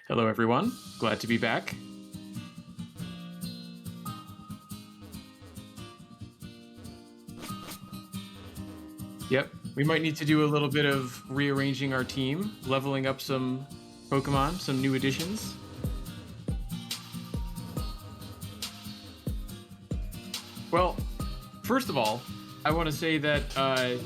Hello, everyone. Glad to be back. Yep, we might need to do a little bit of rearranging our team, leveling up some Pokemon, some new additions. Well, first of all, I want to say that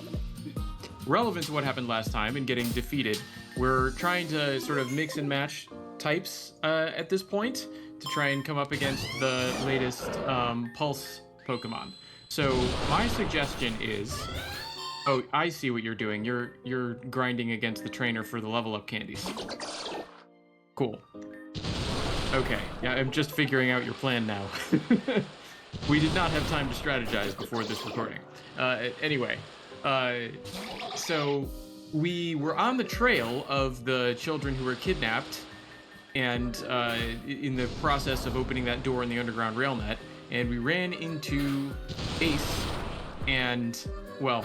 relevant to what happened last time and getting defeated, we're trying to sort of mix and match types at this point to try and come up against the latest Pulse Pokemon. So my suggestion is, oh, I see what you're doing. You're grinding against the trainer for the level up candies. Cool. Okay, yeah, I'm just figuring out your plan now. We did not have time to strategize before this recording. Anyway, so we were on the trail of the children who were kidnapped and in the process of opening that door in the underground rail net, and we ran into Ace and, well,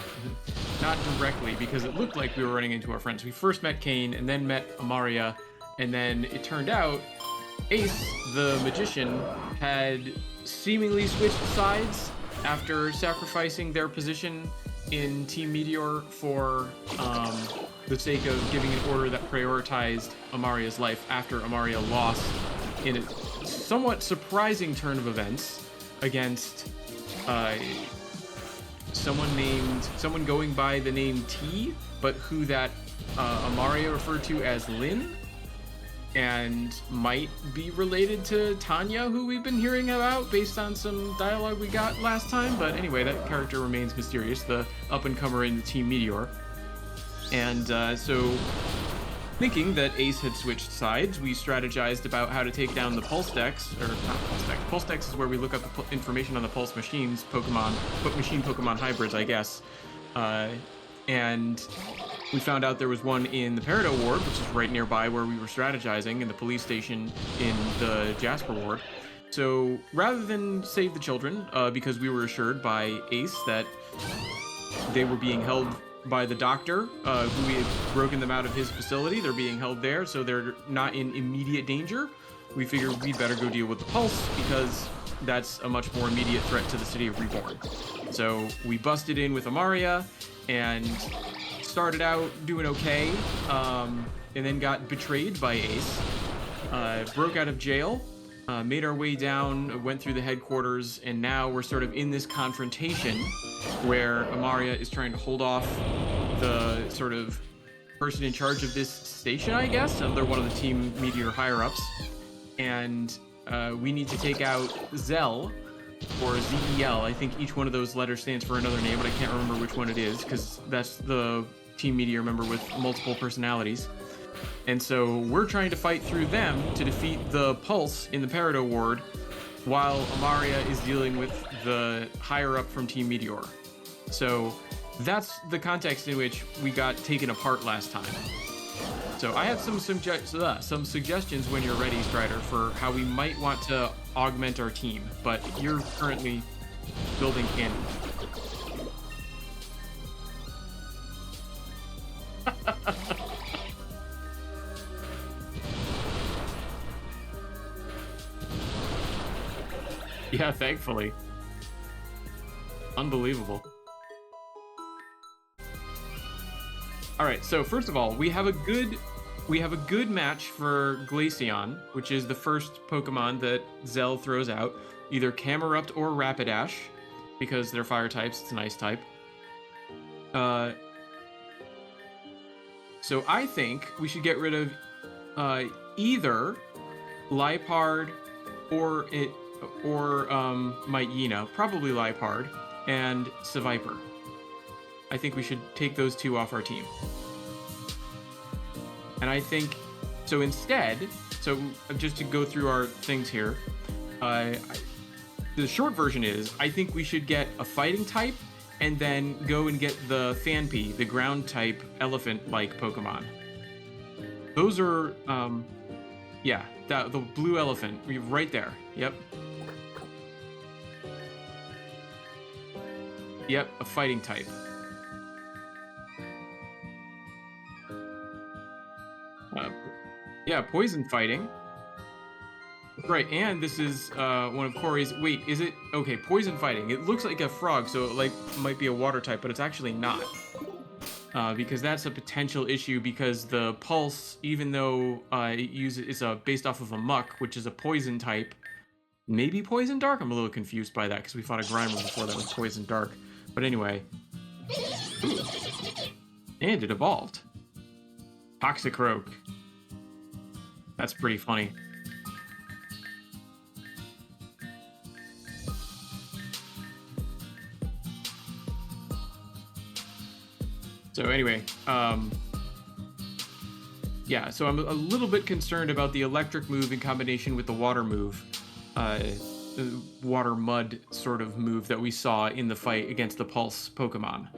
not directly because it looked like we were running into our friends. We first met Kane and then met Amaria, and then it turned out Ace, the magician, had seemingly switched sides after sacrificing their position in Team Meteor for the sake of giving an order that prioritized Amaria's life after Amaria lost in a somewhat surprising turn of events against someone going by the name T, but who that Amaria referred to as Lynn, and might be related to Tanya, who we've been hearing about based on some dialogue we got last time. But anyway, that character remains mysterious, the up-and-comer in the Team Meteor. And so, thinking that Ace had switched sides, we strategized about how to take down the Pulse Dex, or not Pulse Dex. Pulse Dex is where we look up the information on the Pulse Machines, Pokemon hybrids, I guess. And we found out there was one in the Peridot Ward, which is right nearby where we were strategizing, in the police station in the Jasper Ward. So rather than save the children, because we were assured by Ace that they were being held by the doctor, who we had broken them out of his facility, they're being held there, so they're not in immediate danger, we figured we'd better go deal with the Pulse, because that's a much more immediate threat to the city of Reborn. So we busted in with Amaria, and started out doing okay, and then got betrayed by Ace, broke out of jail, made our way down, went through the headquarters, and now we're sort of in this confrontation where Amaria is trying to hold off the sort of person in charge of this station, I guess. They're one of the Team Meteor higher-ups, and we need to take out Zell, or ZEL. I think each one of those letters stands for another name, but I can't remember which one it is, because that's the Team Meteor member with multiple personalities. And so we're trying to fight through them to defeat the Pulse in the Peridot Ward, while Amaria is dealing with the higher-up from Team Meteor. So that's the context in which we got taken apart last time. So I have some suggestions when you're ready, Strider, for how we might want to augment our team, but you're currently building candy. Yeah, thankfully. Unbelievable. All right, so first of all, we have a good match for Glaceon, which is the first Pokemon that Zell throws out, either Camerupt or Rapidash, because they're fire types. It's an ice type. So I think we should get rid of either Liepard or Myena, probably Liepard, and Seviper. I think we should take those two off our team. And I think, so instead, so just to go through our things here, the short version is, I think we should get a fighting type and then go and get the Phanpy, the ground type elephant-like Pokemon. Those are, yeah, the blue elephant, right there, yep. Yep, a fighting type. Yeah, Yeah, poison fighting. Right, and this is one of Corey's. Wait, is it okay? Poison fighting. It looks like a frog, so it like might be a water type, but it's actually not. Because that's a potential issue. Because the pulse, even though it's based off of a muck, which is a poison type, maybe poison dark. I'm a little confused by that because we fought a Grimer before that was poison dark. But anyway, ooh. And it evolved. Toxicroak. That's pretty funny. So anyway, yeah, so I'm a little bit concerned about the electric move in combination with the water move, the water mud sort of move that we saw in the fight against the Pulse Pokemon.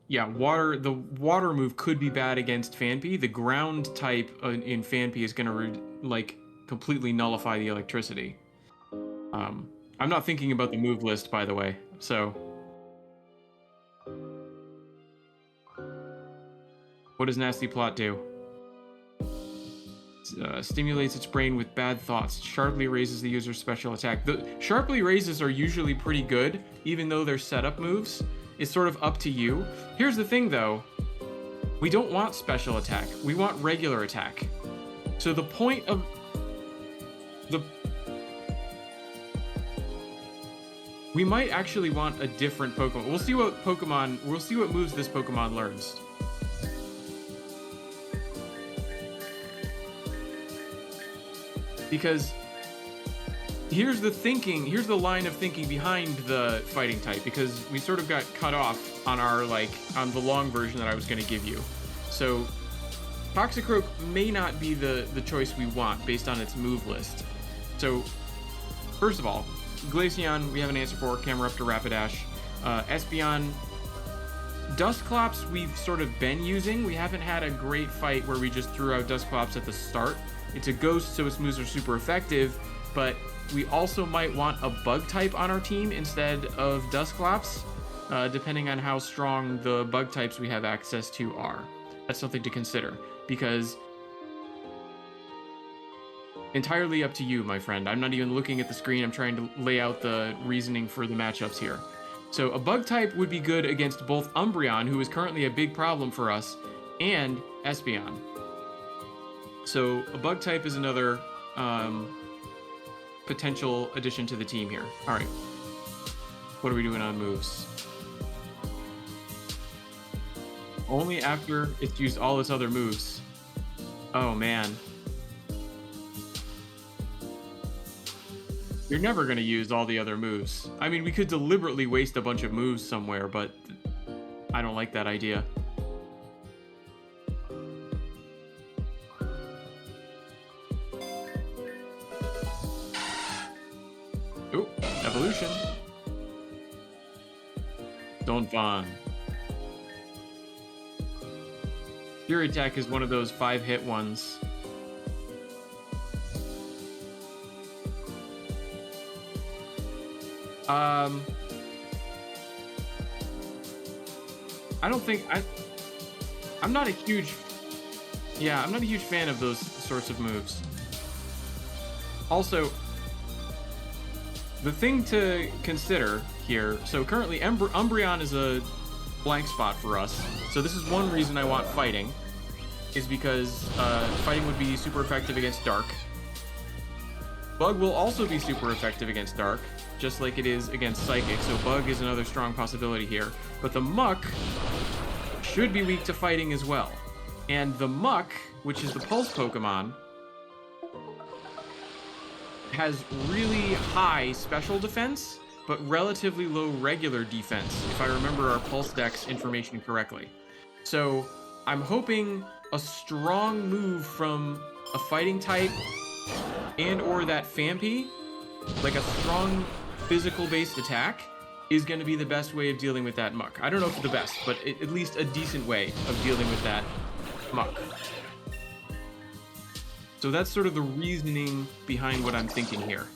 Yeah, the water move could be bad against Phanpy. The ground type in Phanpy is going to like completely nullify the electricity. I'm not thinking about the move list, by the way, so... What does Nasty Plot do? Stimulates its brain with bad thoughts. Sharply raises the user's special attack. The sharply raises are usually pretty good, even though they're setup moves. It's sort of up to you. Here's the thing, though. We don't want special attack. We want regular attack. So the point of... We might actually want a different Pokemon. We'll see what moves this Pokemon learns. Because here's the line of thinking behind the fighting type, because we sort of got cut off on on the long version that I was going to give you. So Toxicroak may not be the choice we want based on its move list. So first of all, Glaceon, we have an answer for. Camerupt, Rapidash. Espeon, Dusclops we've sort of been using. We haven't had a great fight where we just threw out Dusclops at the start. It's a ghost, so its moves are super effective, but we also might want a bug type on our team instead of Dusclops, depending on how strong the bug types we have access to are. That's something to consider, because entirely up to you, my friend. I'm not even looking at the screen. I'm trying to lay out the reasoning for the matchups here. So a bug type would be good against both Umbreon, who is currently a big problem for us, and Espeon. So a bug type is another potential addition to the team here. All right. What are we doing on moves? Only after it's used all its other moves. Oh, man. You're never going to use all the other moves. I mean, we could deliberately waste a bunch of moves somewhere, but I don't like that idea. Ooh, evolution. Donphan. Fury Attack is one of those 5-hit ones. I don't think I'm not a huge fan of those sorts of moves. Also, the thing to consider here, so currently Umbreon is a blank spot for us. So this is one reason I want fighting, is because fighting would be super effective against Dark. Bug will also be super effective against Dark, just like it is against Psychic, so Bug is another strong possibility here. But the Muck should be weak to fighting as well. And the Muck, which is the Pulse Pokemon, has really high special defense, but relatively low regular defense, if I remember our Pulse Dex information correctly. So I'm hoping a strong move from a fighting type and or that Phanpy, like a strong physical-based attack, is going to be the best way of dealing with that Muck. I don't know if it's the best, but at least a decent way of dealing with that Muck. So that's sort of the reasoning behind what I'm thinking here.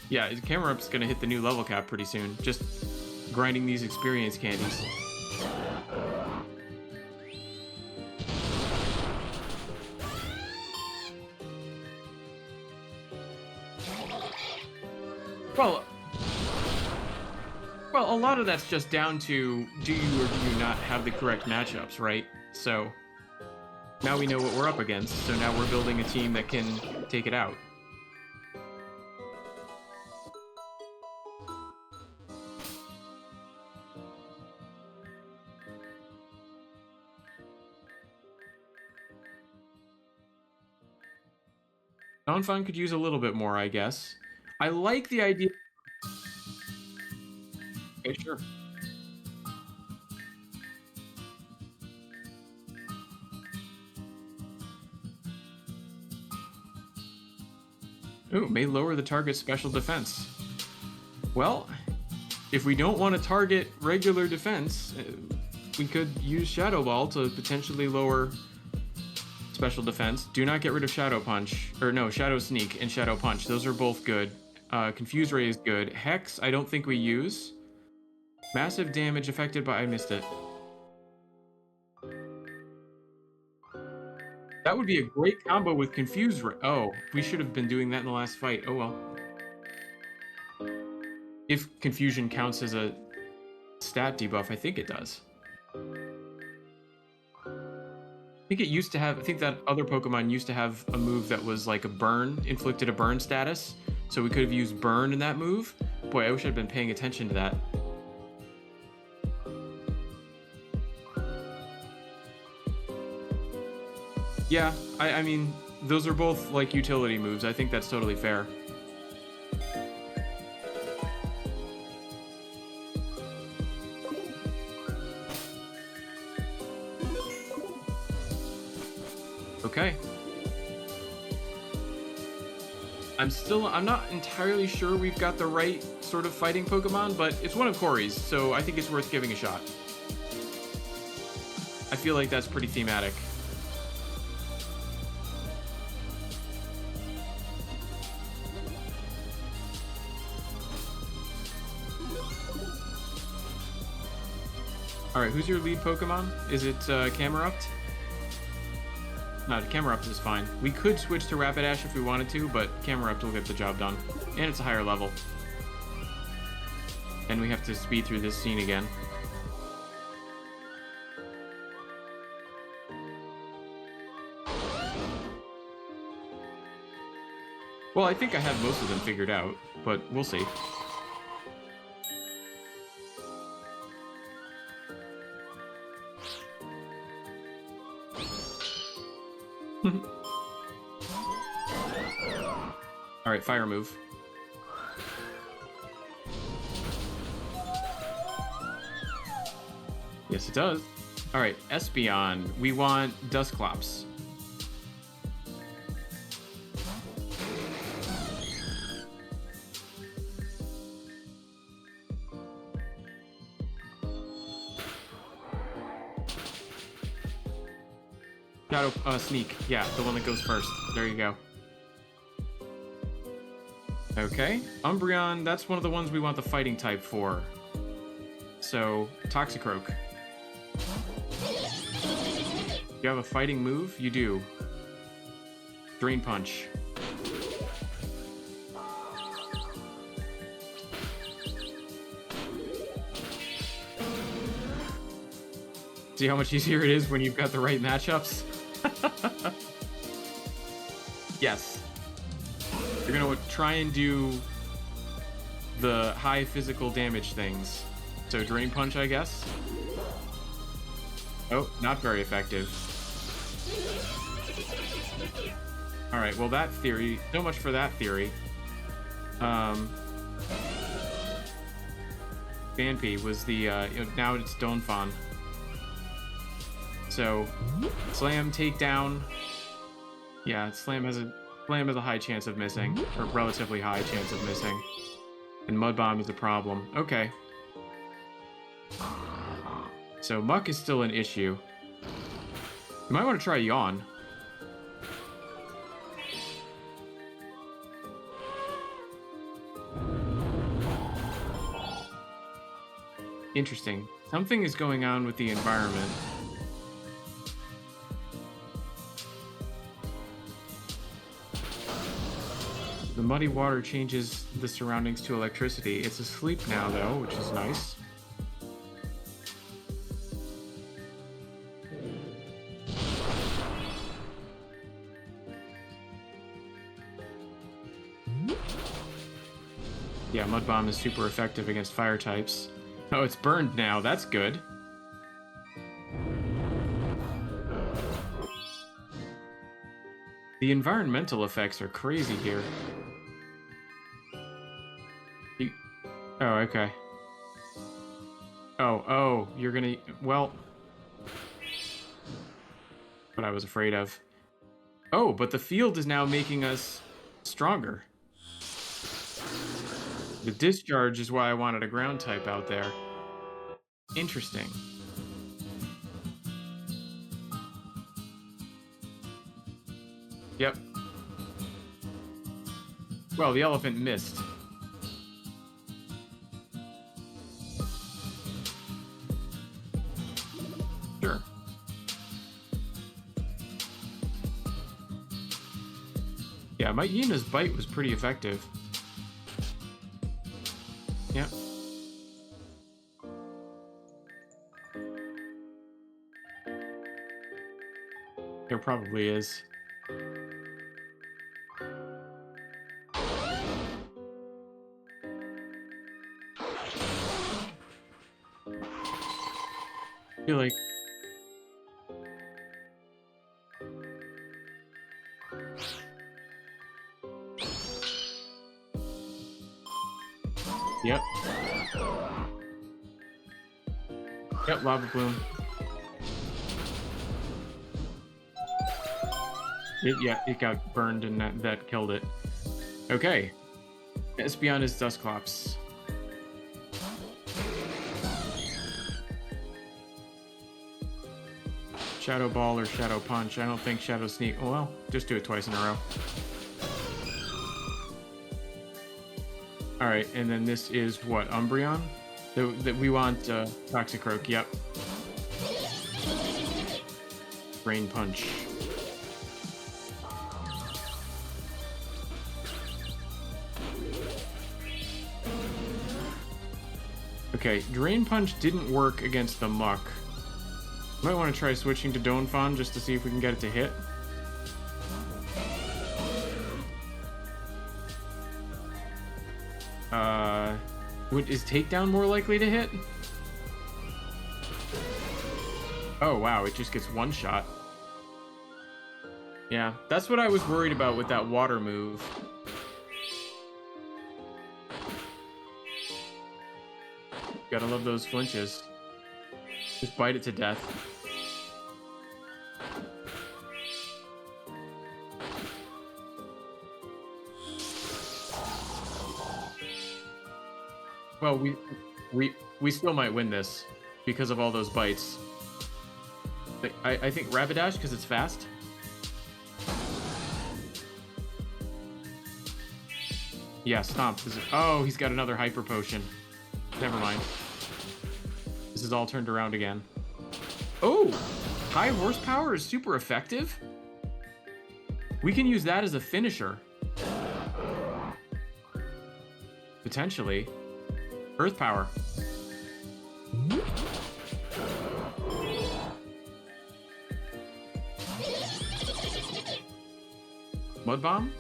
Yeah, Camerup's going to hit the new level cap pretty soon. Just grinding these experience candies. Well, a lot of that's just down to do you or do you not have the correct matchups, right? So now we know what we're up against, so now we're building a team that can take it out. Donphan could use a little bit more, I guess. I like the idea. Okay, sure. Ooh, may lower the target's special defense. Well, if we don't want to target regular defense, we could use Shadow Ball to potentially lower special defense. Do not get rid of Shadow Punch. Or no, Shadow Sneak and Shadow Punch. Those are both good. Confuse Ray is good. Hex, I don't think we use. Massive damage affected by... I missed it. That would be a great combo with Confuse Ray. Oh, we should have been doing that in the last fight. Oh well. If Confusion counts as a stat debuff, I think it does. I think it used to have... I think that other Pokemon used to have a move that was like a burn, inflicted a burn status. So we could have used burn in that move. Boy, I wish I'd been paying attention to that. Yeah, I mean, those are both like utility moves. I think that's totally fair. Okay. I'm not entirely sure we've got the right sort of fighting Pokemon, but it's one of Corey's, so I think it's worth giving a shot. I feel like that's pretty thematic. Alright, who's your lead Pokemon? Is it Camerupt? No, Camerupt is fine. We could switch to Rapidash if we wanted to, but Camerupt will get the job done. And it's a higher level. And we have to speed through this scene again. Well, I think I have most of them figured out, but we'll see. Alright, fire move. Yes, it does. Alright, Espeon. We want Dusclops. Shadow, Sneak. Yeah, the one that goes first. There you go. Okay. Umbreon, that's one of the ones we want the fighting type for. So, Toxicroak. You have a fighting move? You do. Drain Punch. See how much easier it is when you've got the right matchups? Yes. You're gonna try and do the high physical damage things. So Drain Punch, I guess? Oh, not very effective. Alright, well that theory, so much for that theory. Banpy was the, now it's Donphan. So, Slam, Takedown. Yeah, Slam has a high chance of missing, or relatively high chance of missing. And Mud Bomb is a problem. Okay. So Muck is still an issue. You might want to try Yawn. Interesting. Something is going on with the environment. The muddy water changes the surroundings to electricity. It's asleep now, though, which is nice. Yeah, Mud Bomb is super effective against fire types. Oh, it's burned now. That's good. The environmental effects are crazy here. Oh, okay. Oh, you're gonna... Well... What I was afraid of. Oh, but the field is now making us stronger. The discharge is why I wanted a ground type out there. Interesting. Yep. Well, the elephant missed. Sure. Yeah, my Yuna's bite was pretty effective. Yep. There probably is. I feel like... Yep. Yep, lava plume. It got burned and that killed it. Okay. Espeon is Dusclops. Shadow Ball or Shadow Punch. I don't think Shadow Sneak... Oh, well, just do it twice in a row. Alright, and then this is what? Umbreon? That we want Toxicroak, yep. Rain Punch. Okay, Drain Punch didn't work against the Muck. Might want to try switching to Donphan just to see if we can get it to hit. Is Takedown more likely to hit? Oh wow, it just gets one shot. Yeah, that's what I was worried about with that water move. Gotta love those flinches. Just bite it to death. Well, we still might win this because of all those bites. I think Rapidash because it's fast. Yeah, Stomp. Oh, he's got another Hyper Potion. Never mind. This is all turned around again. Oh, high horsepower is super effective. We can use that as a finisher. Potentially. Earth Power. Mud Bomb?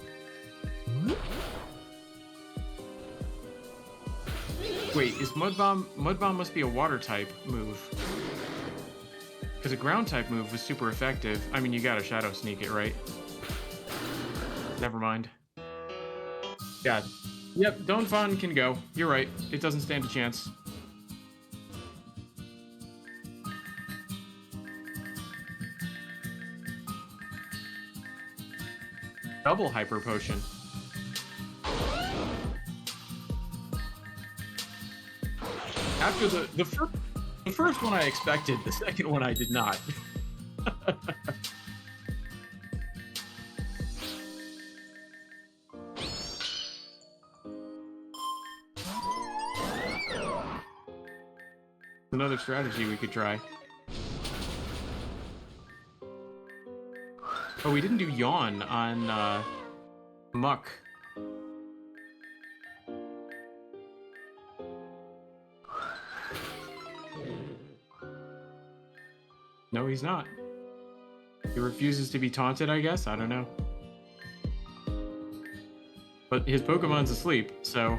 Wait, is Mud Bomb... Mud Bomb must be a water type move. Because a ground type move was super effective. I mean, you gotta Shadow Sneak it, right? Never mind. God. Yep, Donphan can go. You're right. It doesn't stand a chance. Double Hyper Potion. After the first one I expected, the second one I did not. Another strategy we could try. Oh, we didn't do Yawn on Muck. No, he's not. He refuses to be taunted, I guess. I don't know. But his Pokemon's asleep, so...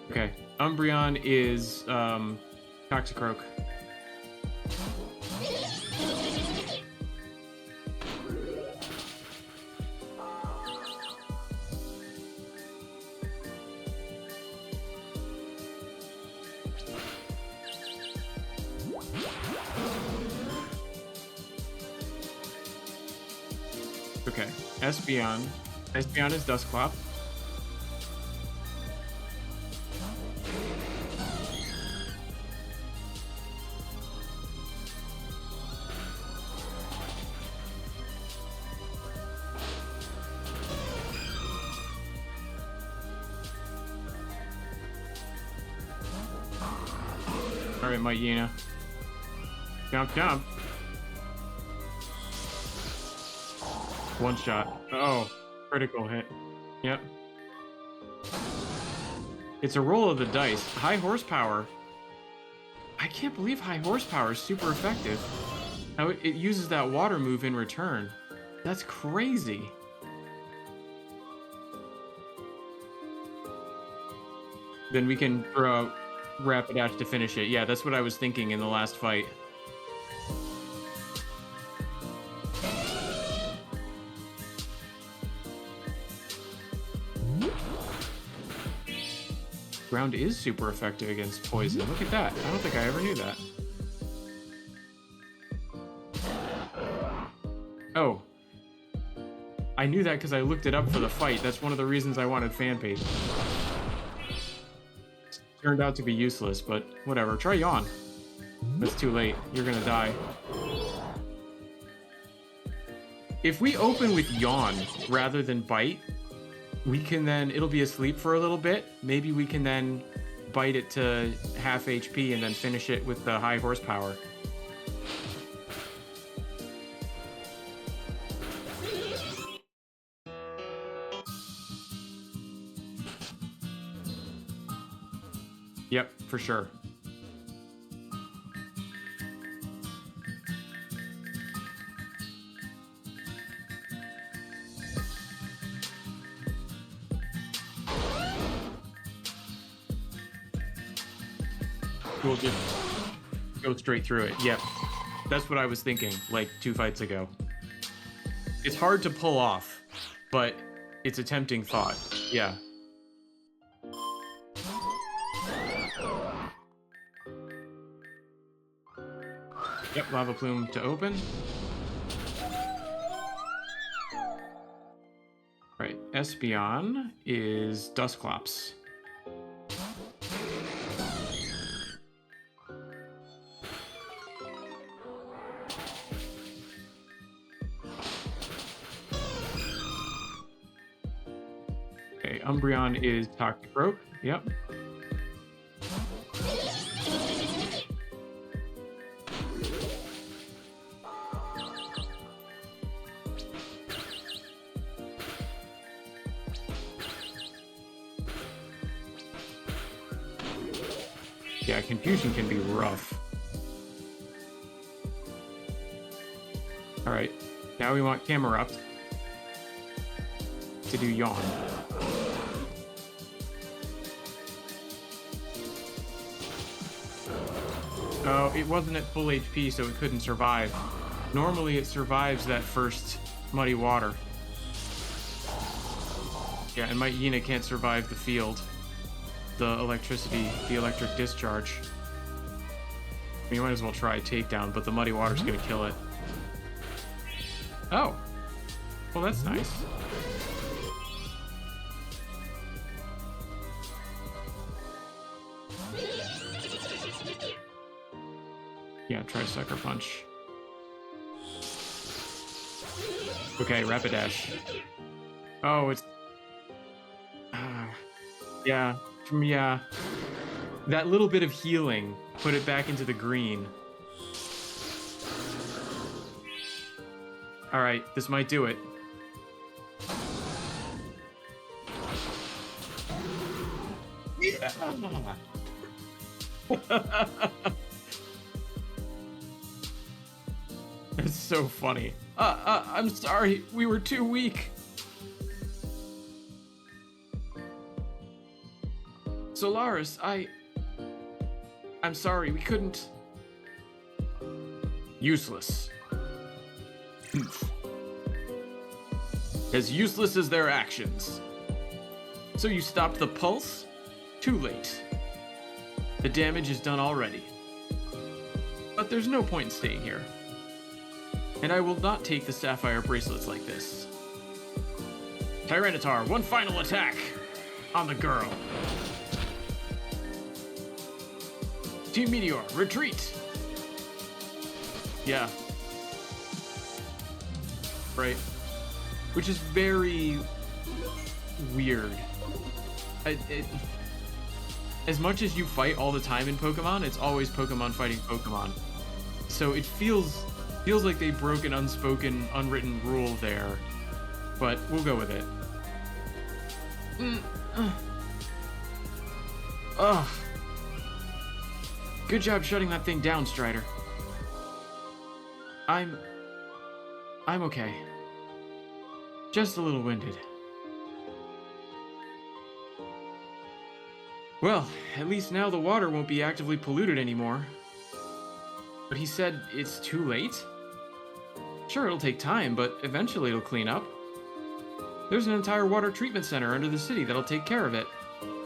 Okay. Umbreon is, Toxicroak. Okay, Espeon. Espeon is Dusclop. Alright, Myena. Jump, jump. One shot. Oh, critical hit. Yep. It's a roll of the dice. High horsepower. I can't believe high horsepower is super effective. Now it uses that water move in return. That's crazy. Then we can throw Rapidash to finish it. Yeah, that's what I was thinking in the last fight. Ground is super effective against poison. Look at that. I don't think I ever knew that. Oh. I knew that because I looked it up for the fight. That's one of the reasons I wanted fan page. Turned out to be useless, but whatever. Try Yawn. That's too late. You're gonna die. If we open with Yawn rather than Bite, we can then, it'll be asleep for a little bit. Maybe we can then bite it to half HP and then finish it with the high horsepower. Yep, for sure. We'll just go straight through it. Yep. That's what I was thinking, like 2 fights ago. It's hard to pull off, but it's a tempting thought. Yeah. Yep, Lava Plume to open. Right, Espeon is Dusclops. Okay, Umbreon is Toxicroak. Yep. Yeah, Confusion can be rough. Alright, now we want Camerupt to do Yawn. Oh, it wasn't at full HP, so it couldn't survive. Normally, it survives that first Muddy Water. Yeah, and Myena can't survive the field. The electricity, the electric discharge. I mean, you might as well try Takedown, but the Muddy Water's gonna kill it. Oh. Well, that's nice. Yeah, try Sucker Punch. Okay, Rapidash. Oh, it's... yeah. Yeah. That little bit of healing put it back into the green. Alright, this might do it. It's so funny. I'm sorry. We were too weak. Solaris, I'm sorry. We couldn't. Useless. As useless as their actions. So you stopped the pulse? Too late. The damage is done already. But there's no point in staying here. And I will not take the sapphire bracelets like this. Tyranitar, one final attack on the girl. Team Meteor, retreat! Yeah. Right. Which is very weird. As much as you fight all the time in Pokemon, it's always Pokemon fighting Pokemon. So it feels like they broke an unspoken, unwritten rule there. But we'll go with it. Ugh. Good job shutting that thing down, Strider. I'm okay. Just a little winded. Well, at least now the water won't be actively polluted anymore. But he said it's too late? Sure, it'll take time, but eventually it'll clean up. There's an entire water treatment center under the city that'll take care of it.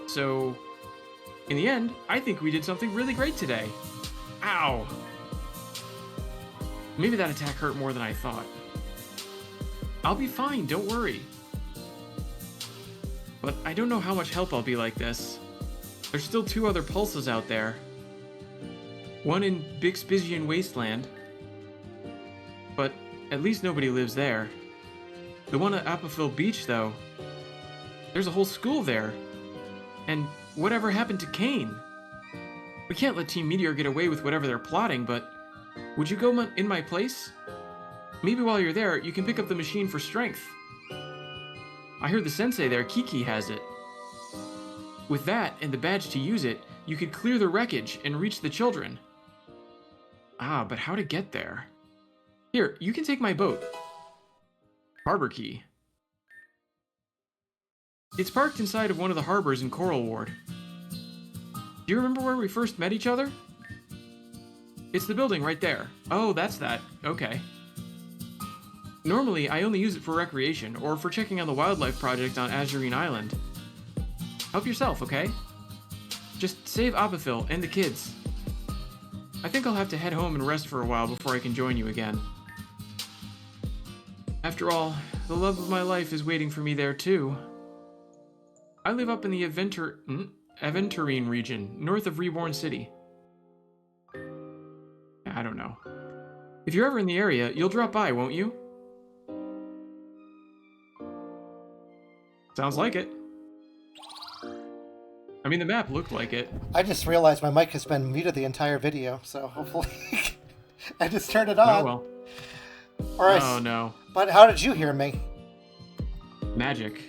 So, in the end, I think we did something really great today. Ow! Maybe that attack hurt more than I thought. I'll be fine, don't worry. But I don't know how much help I'll be like this. There's still 2 other pulses out there. One in Bixbysian Wasteland. But at least nobody lives there. The one at Apofil Beach, though. There's a whole school there. And whatever happened to Kane? We can't let Team Meteor get away with whatever they're plotting, but would you go in my place? Maybe while you're there, you can pick up the machine for strength. I heard the sensei there, Kiki, has it. With that and the badge to use it, you could clear the wreckage and reach the children. Ah, but how to get there? Here, you can take my boat. Harbor key. It's parked inside of one of the harbors in Coral Ward. Do you remember where we first met each other? It's the building right there. Oh, that's that. Okay. Normally, I only use it for recreation, or for checking on the wildlife project on Azurine Island. Help yourself, okay? Just save Apofil and the kids. I think I'll have to head home and rest for a while before I can join you again. After all, the love of my life is waiting for me there too. I live up in the Aventurine region, north of Reborn City. I don't know. If you're ever in the area, you'll drop by, won't you? Sounds like it. I mean, the map looked like it. I just realized my mic has been muted the entire video, so hopefully I just turned it on. Oh, well. All right. Oh, no. But how did you hear me? Magic.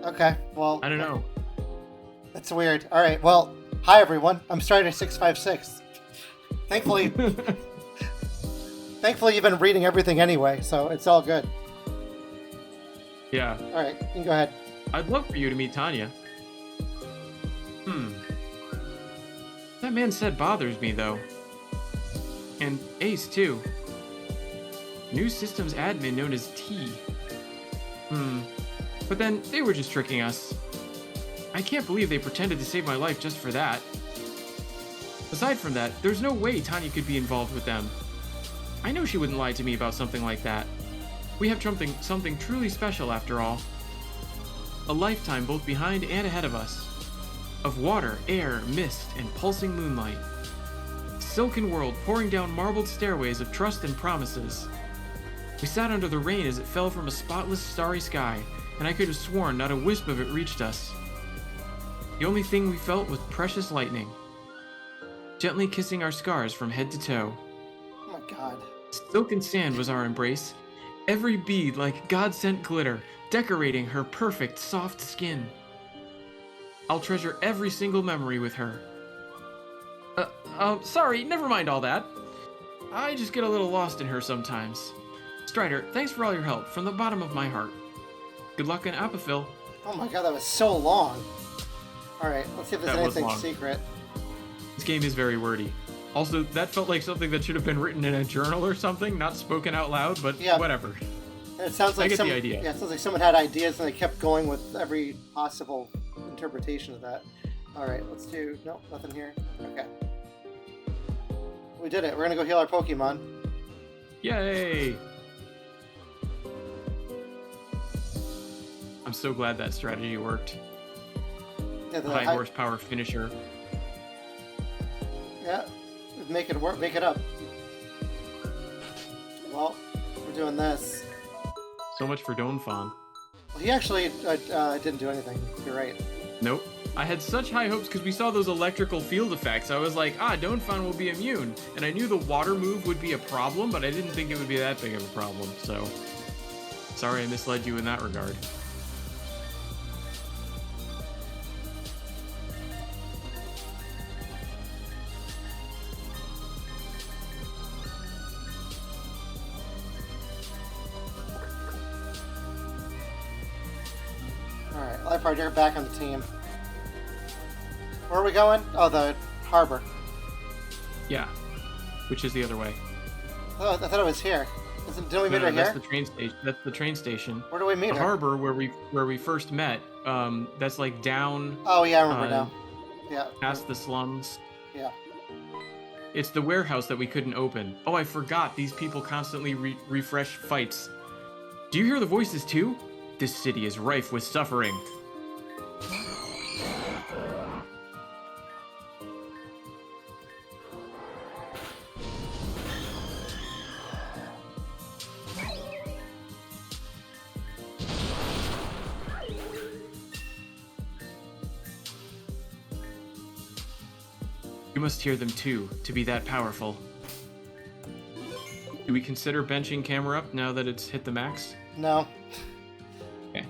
Okay, well... I don't know. That's weird. All right, well, hi everyone. I'm Strider656. Thankfully... Thankfully, you've been reading everything anyway, so it's all good. Yeah. All right, you can go ahead. I'd love for you to meet Tanya. That man said bothers me, though. And Ace, too. New systems admin known as T. But then, they were just tricking us. I can't believe they pretended to save my life just for that. Aside from that, there's no way Tanya could be involved with them. I know she wouldn't lie to me about something like that. We have something truly special, after all. A lifetime both behind and ahead of us. Of water, air, mist, and pulsing moonlight. Silken world pouring down marbled stairways of trust and promises. We sat under the rain as it fell from a spotless starry sky, and I could have sworn not a wisp of it reached us. The only thing we felt was precious lightning, gently kissing our scars from head to toe. Oh my god. Silken sand was our embrace, every bead like God-sent glitter, decorating her perfect, soft skin. I'll treasure every single memory with her. Sorry, never mind all that. I just get a little lost in her sometimes. Strider, thanks for all your help from the bottom of my heart. Good luck in Apophil. Oh my god, that was so long. Alright, let's see if there's anything secret. This game is very wordy. Also, that felt like something that should have been written in a journal or something, not spoken out loud, but yeah, whatever. It sounds like I get the idea. Yeah, it sounds like someone had ideas and they kept going with every possible interpretation of that. Alright, let's do... Nope, nothing here. Okay. We did it. We're gonna go heal our Pokemon. Yay! I'm so glad that strategy worked. Yeah, the high horsepower finisher. Yeah, make it work. Make it up. Well, we're doing this. So much for Donphan. Well, he actually didn't do anything. You're right. Nope. I had such high hopes because we saw those electrical field effects. I was like, Donphan will be immune. And I knew the water move would be a problem, but I didn't think it would be that big of a problem. So, sorry I misled you in that regard. Alright, Lifeguard, you're back on the team. Where are we going? Oh, the harbor. Yeah, which is the other way. Oh, I thought it was here. Didn't we meet her here? That's the train station. That's the train station. Where do we meet her? The harbor where we first met. That's like down. Oh yeah, I remember now. Yeah. Past the slums. Yeah. It's the warehouse that we couldn't open. Oh, I forgot. These people constantly refresh fights. Do you hear the voices too? This city is rife with suffering. You must hear them too, to be that powerful. Do we consider benching camera up now that it's hit the max? No. Okay.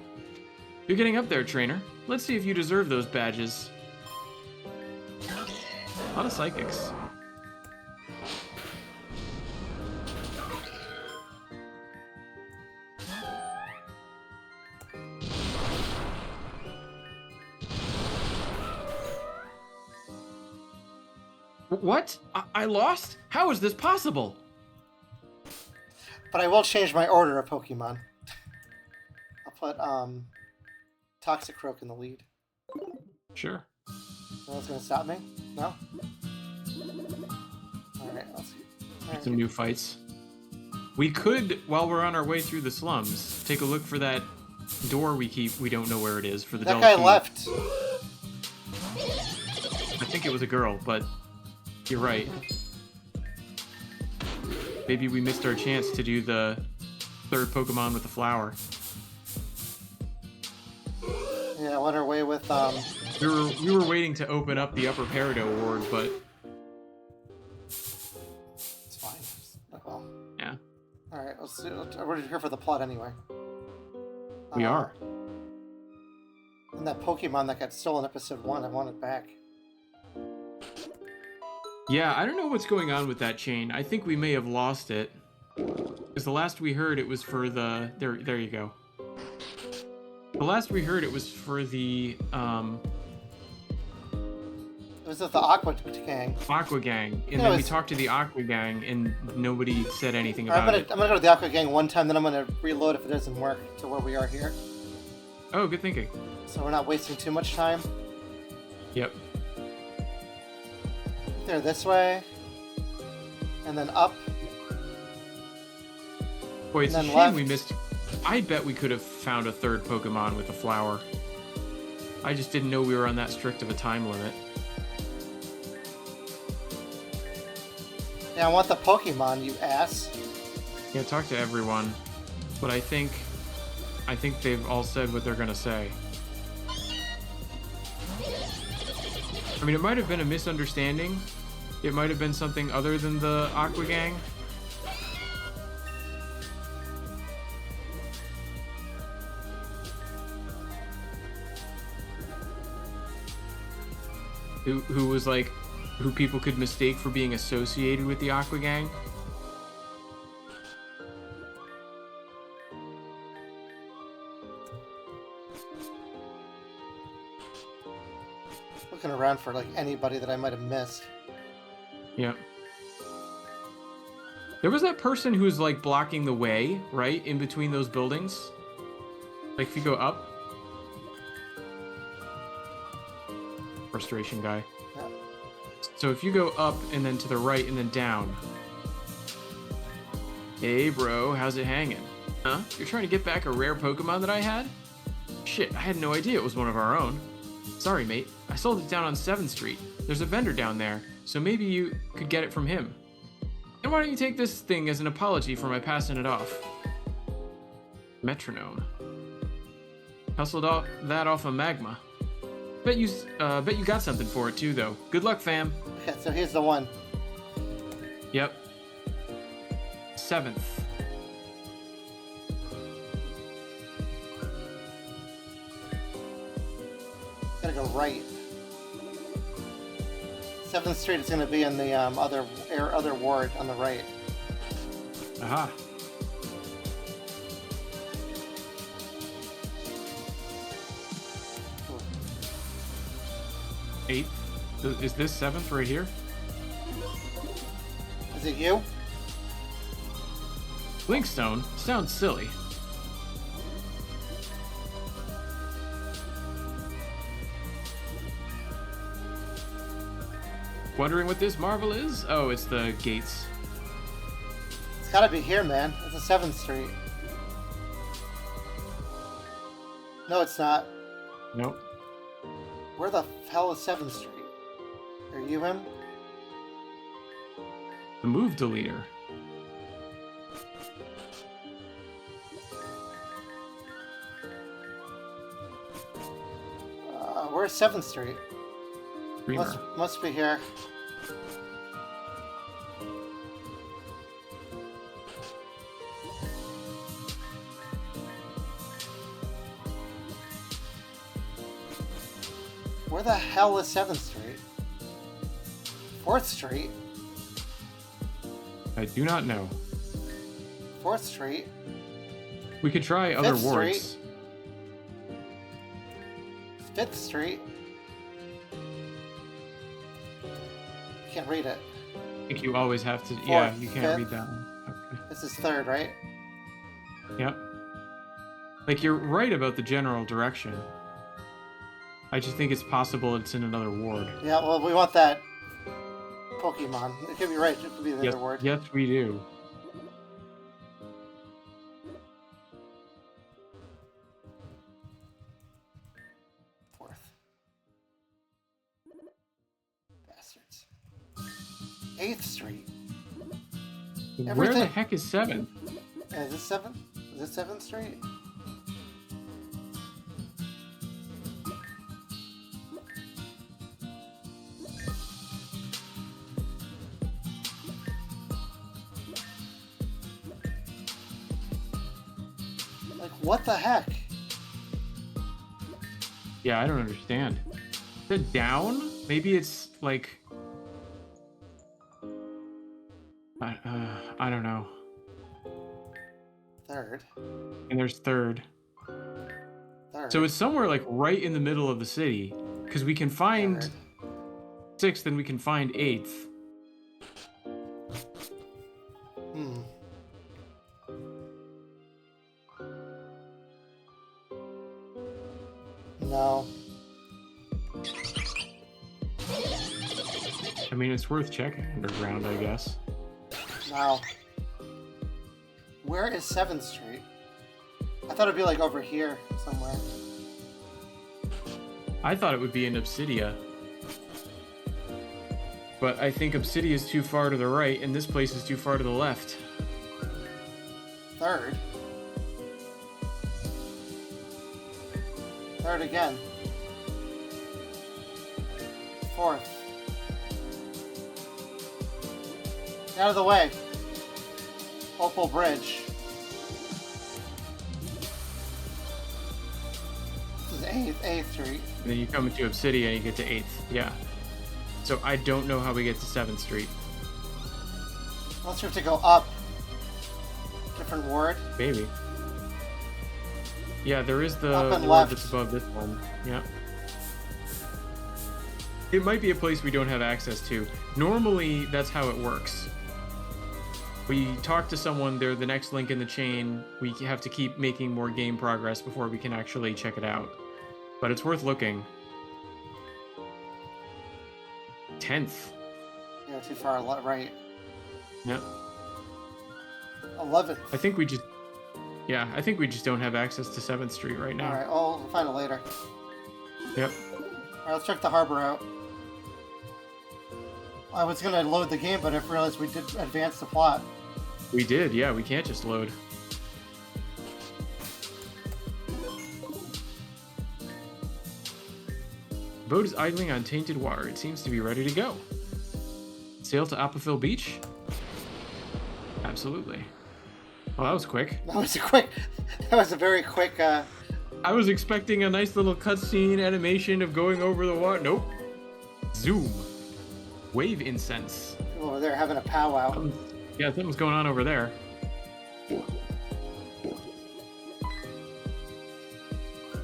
You're getting up there, trainer. Let's see if you deserve those badges. A lot of psychics. What? I lost? How is this possible? But I will change my order of Pokemon. I'll put Toxicroak in the lead. Sure. No one's gonna stop me? No? Alright, let's see. Right. Some new fights. We could, while we're on our way through the slums, take a look for that door we don't know where it is, for the That guy left. I think it was a girl, but you're right. Maybe we missed our chance to do the third Pokemon with the flower. Yeah, I went our way with We were waiting to open up the Upper Peridot ward, but it's fine. Well, yeah. All right, let's do. We're here for the plot anyway. We are. And that Pokemon that got stolen in episode 1, I want it back. Yeah, I don't know what's going on with that chain. I think we may have lost it. Because the last we heard it was for the... There you go. The last we heard it was for the... It was with the Aqua Gang. Aqua Gang. And then we talked to the Aqua Gang and nobody said anything about it. I'm gonna go to the Aqua Gang one time, then I'm gonna reload if it doesn't work to where we are here. Oh, good thinking. So we're not wasting too much time. Yep. There, this way, and then up. Boy, it's a shame we missed. I bet we could have found a third Pokemon with a flower. I just didn't know we were on that strict of a time limit. Yeah, I want the Pokemon, you ass. Yeah, talk to everyone, but I think they've all said what they're gonna say. I mean, it might have been a misunderstanding. It might have been something other than the Aqua Gang. who was like, who people could mistake for being associated with the Aqua Gang. Looking around for like anybody that I might have missed. Yeah. There was that person who was like blocking the way, right, in between those buildings. Like if you go up. Frustration guy. Yeah. So if you go up and then to the right and then down. Hey bro, how's it hanging? Huh? You're trying to get back a rare Pokemon that I had? Shit, I had no idea it was one of our own. Sorry mate, I sold it down on 7th Street. There's a vendor down there, so maybe you could get it from him. And why don't you take this thing as an apology for my passing it off? Metronome. Hustled that off of Magma. Bet you got something for it too, though. Good luck, fam. Okay, so here's the one. Yep. 7th. Gotta go right. 7th Street is gonna be in the other ward on the right. Aha. Cool. 8th. Is this 7th right here? Is it you? Blinkstone? Sounds silly. Wondering what this marvel is? Oh, it's the gates. It's gotta be here, man. It's a 7th Street. No, it's not. Nope. Where the hell is 7th Street? Are you him? The move deleter. Where's 7th Street? Dreamer. Must be here. Where the hell is 7th Street? 4th Street? I do not know. 4th Street? We could try other 5th wards. Street? 5th Street? Can't read it. I think you always have to. Yeah, Fourth, you can't fifth. read that one. Okay. This is 3rd, right? Yep. Like you're right about the general direction. I just think it's possible it's in another ward. Yeah, well, we want that Pokemon. It could be right. It could be the Yes, other word. yes, we do. Fourth. Bastards. 8th Street. Where the Everything- heck is 7th? Is this 7th? Is this 7th Street? Like, what the heck? Yeah, I don't understand. The down? Maybe it's like. I don't know. 3rd. And there's 3rd. 3rd. So it's somewhere like right in the middle of the city. Because we can find 3rd. 6th and we can find 8th. Hmm. No. I mean, it's worth checking underground, I guess. No. Where is 7th Street? I thought it'd be like over here somewhere. I thought it would be in Obsidia. But I think Obsidia is too far to the right, and this place is too far to the left. 3rd. 3rd again. 4th. Get out of the way. Opal Bridge. This is 8th Street. And then you come into Obsidia and you get to 8th. Yeah. So I don't know how we get to 7th Street. Unless we have to go up. Different ward. Maybe. Yeah, there is the Up and ward left. that's above this one. Yeah. It might be a place we don't have access to. Normally, that's how it works. We talk to someone, they're the next link in the chain. We have to keep making more game progress before we can actually check it out. But it's worth looking. 10th. Yeah, too far right. Yeah. 11th. I think we just... Yeah, I think we just don't have access to 7th Street right now. Alright, we'll find it later. Yep. Alright, let's check the harbor out. I was gonna load the game, but I realized we did advance the plot. We did, yeah, we can't just load. The boat is idling on tainted water. It seems to be ready to go. Sail to Apofil Beach? Absolutely. Well, that was quick. That was a very quick, I was expecting a nice little cutscene animation of going over the water. Nope. Zoom. Wave incense. people over there having a powwow. Yeah, something's going on over there.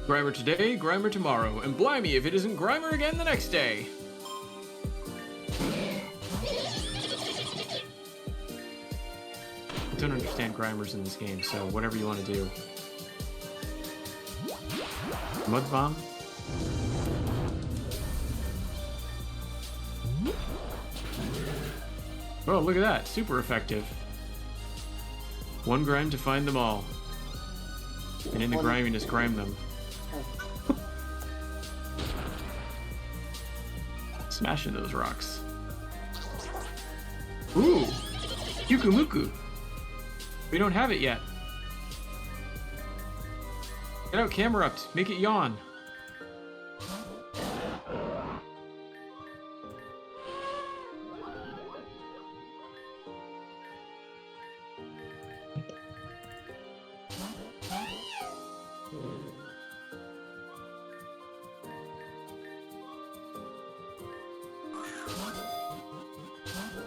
Grimer today, Grimer tomorrow, and blimey if it isn't Grimer again the next day. I don't understand Grimers in this game, so whatever you want to do. Mud Bomb? Oh, look at that. Super effective. 1 grime to find them all. And in the griminess, grime them. Smashing those rocks. Ooh! Yukumuku! We don't have it yet. Get out, Camerupt. Make it yawn.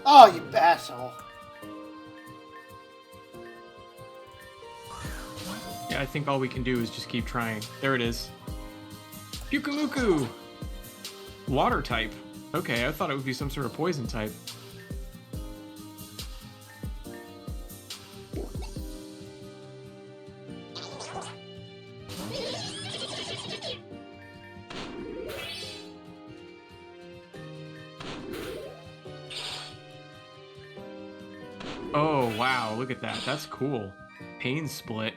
Oh, you asshole. Yeah, I think all we can do is just keep trying. There it is. Yukumuku! Water type. Okay, I thought it would be some sort of poison type. Oh, wow, look at that. That's cool. Pain split.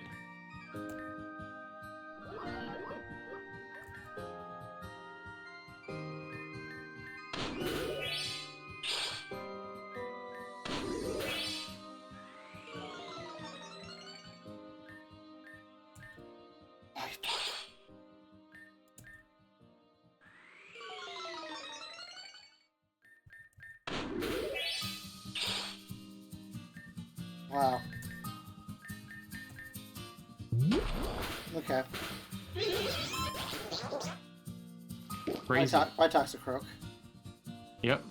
Wow. Okay. Crazy. By Toxicroak. Yep.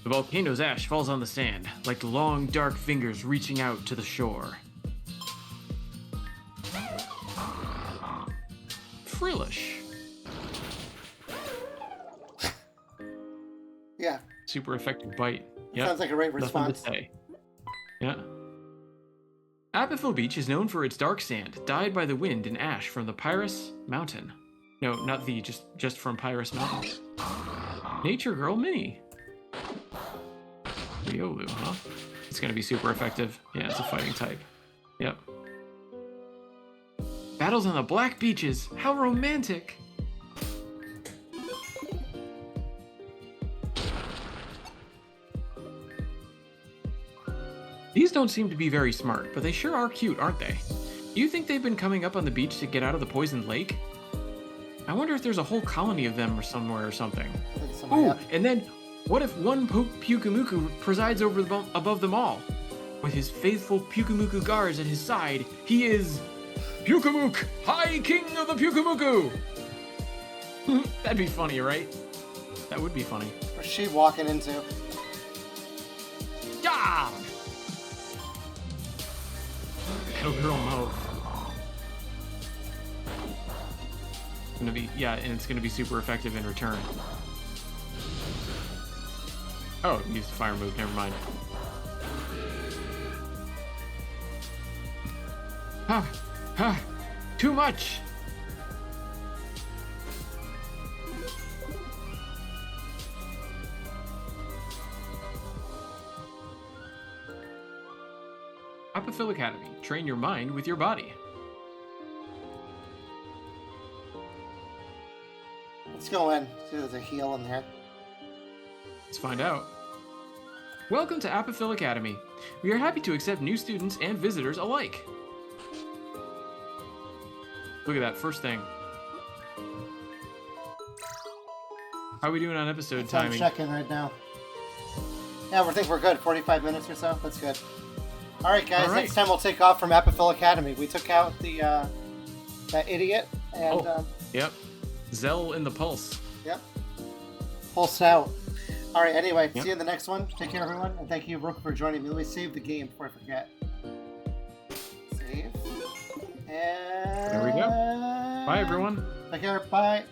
The volcano's ash falls on the sand, like long, dark fingers reaching out to the shore. Frillish. Yeah. Super effective bite. Yep. Sounds like a great Nothing response. to say. Yeah. Apofil Beach is known for its dark sand, dyed by the wind and ash from the Pyrus Mountain. No, not the, just from Pyrus Mountain. Nature Girl Mini. Riolu, huh? It's gonna be super effective. Yeah, it's a fighting type. Yep. Battles on the Black Beaches. How romantic! These don't seem to be very smart, but they sure are cute, aren't they? Do you think they've been coming up on the beach to get out of the poisoned lake? I wonder if there's a whole colony of them or somewhere or something. Ooh, and then what if one Pyukumuku presides over above them all? With his faithful Pyukumuku guards at his side, he is Pyukumuk, High King of the Pyukumuku! That'd be funny, right? That would be funny. What's she walking into? Yeah! Battle Girl move. Gonna be, yeah, and it's gonna be super effective in return. Oh, used a fire move, never mind. Too much! Apophil Academy. Train your mind with your body. Let's go in. See if there's a heal in there. Let's find out. Welcome to Apophil Academy. We are happy to accept new students and visitors alike. Look at that first thing. How are we doing on episode timing? I'm checking right now. Yeah, I think we're good. 45 minutes or so. That's good. All right, guys. All right. Next time we'll take off from Apophil Academy. We took out the that idiot and Yep. Zell in the Pulse. Yep. Pulse out. All right. Anyway, Yep. see you in the next one. Take care, everyone, and thank you, Rook, for joining me. Let me save the game before I forget. Save. And There we go. Bye, everyone. Take care. Bye.